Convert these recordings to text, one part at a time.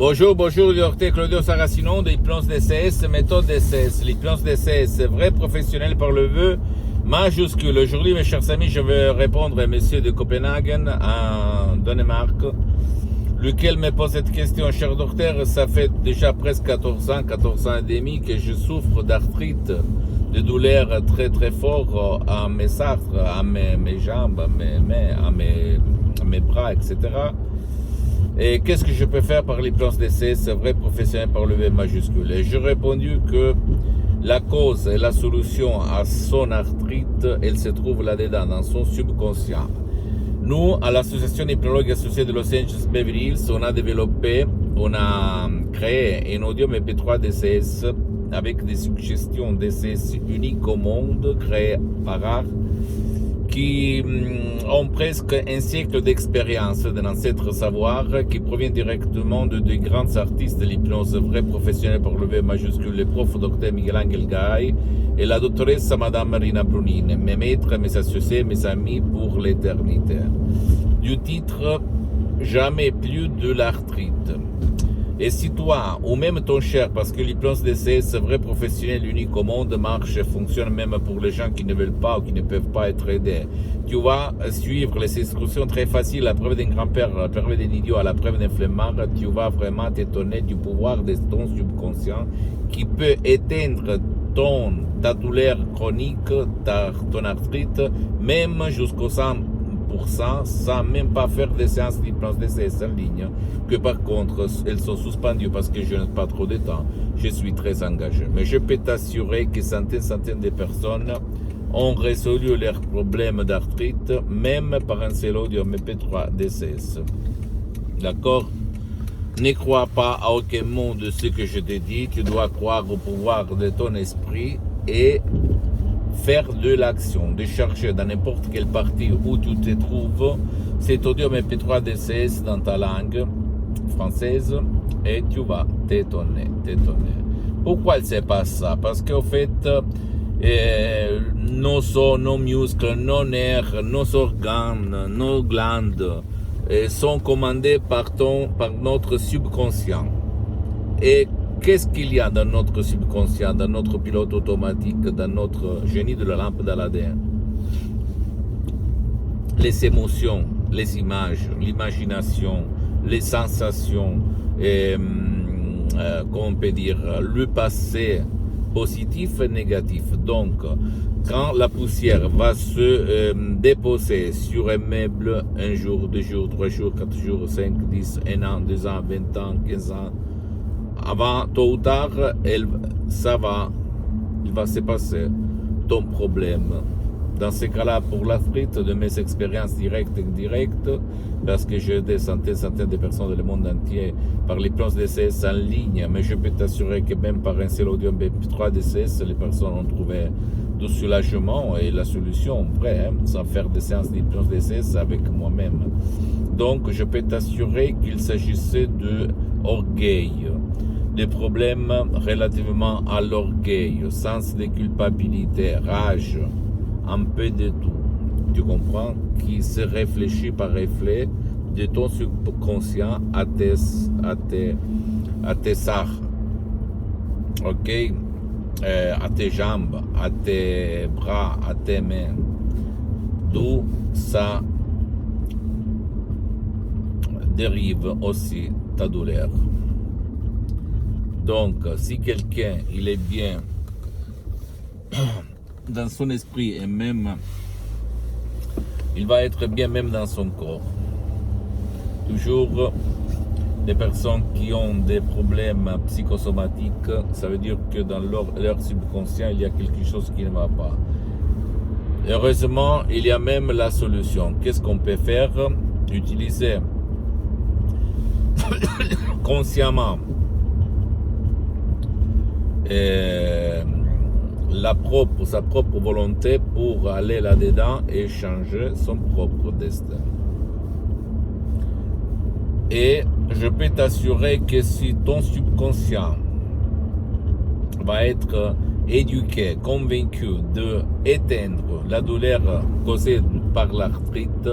Bonjour, bonjour, docteur Claudio Saracino de l'hypnose DCS, méthode DCS. L'hypnose DCS, vrai professionnel par le vœu majuscule. Aujourd'hui, mes chers amis, je vais répondre à monsieur de Copenhague, en Danemark, lequel me pose cette question. Cher docteur, ça fait déjà presque 14 ans et demi que je souffre d'arthrite, de douleurs très très fortes à mes artres, à mes jambes, à mes mains, à mes bras, etc. Et qu'est-ce que je peux faire par l'hypnose DCS, vrai professionnel par le V majuscule? Et j'ai répondu que la cause et la solution à son arthrite, elle se trouve là-dedans, dans son subconscient. Nous, à l'association hypnologue associée de Los Angeles Beverly Hills, on a créé un audio MP3 DCS avec des suggestions DCS uniques au monde, créées par art, qui ont presque un siècle d'expérience d'un ancêtre savoir qui provient directement de grands artistes de l'hypnose vrai professionnel par le V majuscule, le prof Dr Miguel Angel Gay et la doctoresse Madame Marina Brunine, mes maîtres, mes associés, mes amis pour l'éternité. Du titre Jamais plus de l'arthrite. Et si toi, ou même ton cher, parce que l'hypnose DCS, vrai professionnel unique au monde, marche et fonctionne même pour les gens qui ne veulent pas ou qui ne peuvent pas être aidés, tu vas suivre les instructions très faciles, la preuve d'un grand-père, la preuve d'un idiot, à la preuve d'un flemmard, tu vas vraiment t'étonner du pouvoir de ton subconscient qui peut éteindre ta douleur chronique, ton arthrite, même jusqu'au 100%, sans même pas faire des séances d'hypnose DCS en ligne, que par contre elles sont suspendues parce que je n'ai pas trop de temps, je suis très engagé. Mais je peux t'assurer que centaines de personnes ont résolu leurs problèmes d'arthrite, même par un seul audio MP3 DCS. D'accord? Ne crois pas à aucun mot de ce que je te dis, tu dois croire au pouvoir de ton esprit et faire de l'action, de chercher dans n'importe quelle partie où tu te trouves cet audio MP3 DCS dans ta langue française et tu vas t'étonner. Pourquoi il ne se passe ça? Parce qu'en fait, nos os, nos muscles, nos nerfs, nos organes, nos glandes sont commandés par notre subconscient. Et qu'est-ce qu'il y a dans notre subconscient, dans notre pilote automatique, dans notre génie de la lampe d'Aladin? Les émotions, les images, l'imagination, les sensations, comment on peut dire, le passé positif et négatif. Donc, quand la poussière va se déposer sur un meuble, un jour, 2 jours, 3 jours, 4 jours, 5, 10, 1 an, 2 ans, 20 ans, 15 ans, avant, tôt ou tard, il va se passer ton problème. Dans ce cas-là, pour l'arthrite, de mes expériences directes et indirectes, parce que j'ai des centaines de personnes dans le monde entier par l'hypnose DCS en ligne, mais je peux t'assurer que même par un seul audio MP3 DCS, les personnes ont trouvé du soulagement et la solution, vrai, sans faire des séances d'hypnose DCS avec moi-même. Donc, je peux t'assurer qu'il s'agissait d'orgueil, des problèmes relativement à l'orgueil, sens de culpabilité, rage, un peu de tout, tu comprends, qui se réfléchit par reflet de ton subconscient à tes arts, ok, à tes jambes, à tes bras, à tes mains, d'où ça dérive aussi ta douleur. Donc, si quelqu'un, il est bien dans son esprit et même, il va être bien même dans son corps. Toujours, des personnes qui ont des problèmes psychosomatiques, ça veut dire que dans leur subconscient, il y a quelque chose qui ne va pas. Heureusement, il y a même la solution. Qu'est-ce qu'on peut faire? Utiliser consciemment sa propre volonté pour aller là-dedans et changer son propre destin. Et je peux t'assurer que si ton subconscient va être éduqué, convaincu d'éteindre la douleur causée par l'arthrite,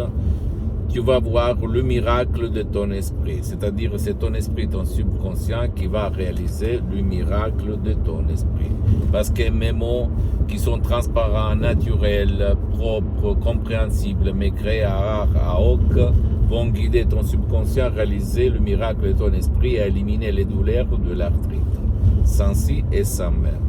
tu vas voir le miracle de ton esprit. C'est-à-dire, c'est ton esprit, ton subconscient qui va réaliser le miracle de ton esprit. Parce que mes mots qui sont transparents, naturels, propres, compréhensibles, mais créés à hoc, vont guider ton subconscient à réaliser le miracle de ton esprit et à éliminer les douleurs de l'arthrite, sans si et sans même.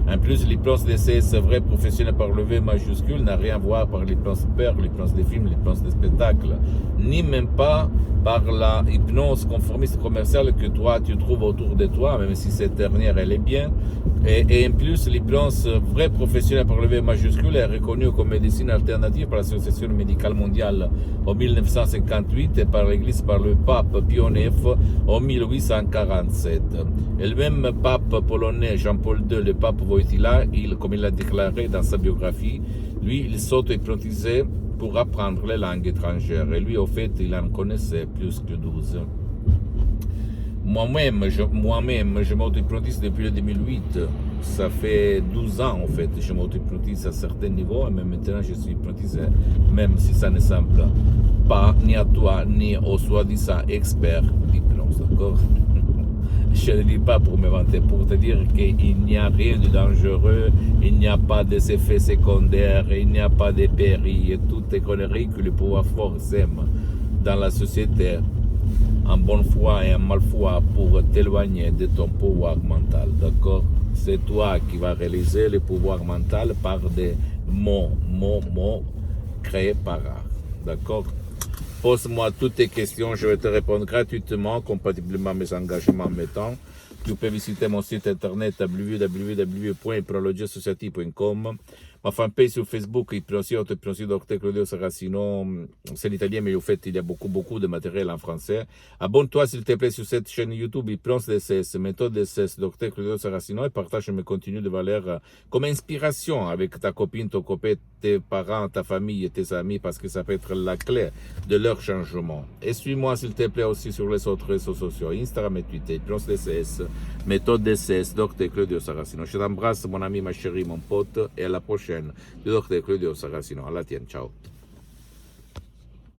En plus, l'hypnose DCS vrai professionnel par le V majuscule n'a rien à voir par l'hypnose peur, l'hypnose des films, l'hypnose des spectacles, ni même pas par la hypnose conformiste commerciale que toi tu trouves autour de toi, même si cette dernière elle est bien. Et en plus, l'hypnose vrai professionnel par le V majuscule est reconnue comme médecine alternative par l'Association médicale mondiale en 1958 et par l'Église par le pape Pie IX en 1847. Et le même pape polonais Jean-Paul II, le pape Wojtyła, comme il l'a déclaré dans sa biographie, lui, il s'auto-hypnotisait pour apprendre les langues étrangères. Et lui, au fait, il en connaissait plus que 12. Moi-même, je m'auto-hypnotise depuis le 2008. Ça fait 12 ans, en fait, je m'auto-hypnotise à certains niveaux. Et même maintenant, je suis hypnotisé, même si ça ne semble pas ni à toi, ni au soi-disant expert d'hypnose, d'accord? Je ne le dis pas pour me vanter, pour te dire qu'il n'y a rien de dangereux, il n'y a pas d'effets secondaires, il n'y a pas de périls, et toutes les conneries que le pouvoir fort sème dans la société, en bonne foi et en mal foi, pour t'éloigner de ton pouvoir mental, d'accord? C'est toi qui vas réaliser le pouvoir mental par des mots créés par art, d'accord? Pose-moi toutes tes questions, je vais te répondre gratuitement, compatiblement à mes engagements mettant. Tu peux visiter mon site internet www.hypnologiasociety.com, ma fanpage sur Facebook, Hypnosie Dr Claudio Saracino, c'est l'italien, mais au fait, il y a beaucoup de matériel en français. Abonne-toi, s'il te plaît, sur cette chaîne YouTube, Hypnose DCS, méthode DCS, Dr Claudio Saracino, et partage mes contenus de valeur comme inspiration avec ta copine, ton copain, tes parents, ta famille et tes amis, parce que ça peut être la clé de leur changement. Et suis-moi, s'il te plaît, aussi sur les autres réseaux sociaux, Instagram et Twitter, Hypnose DCS, méthode DCS, Dr Claudio Saracino. Je t'embrasse, mon ami, ma chérie, mon pote, et à la prochaine, Dr Claudio Saracino. À la tienne, ciao.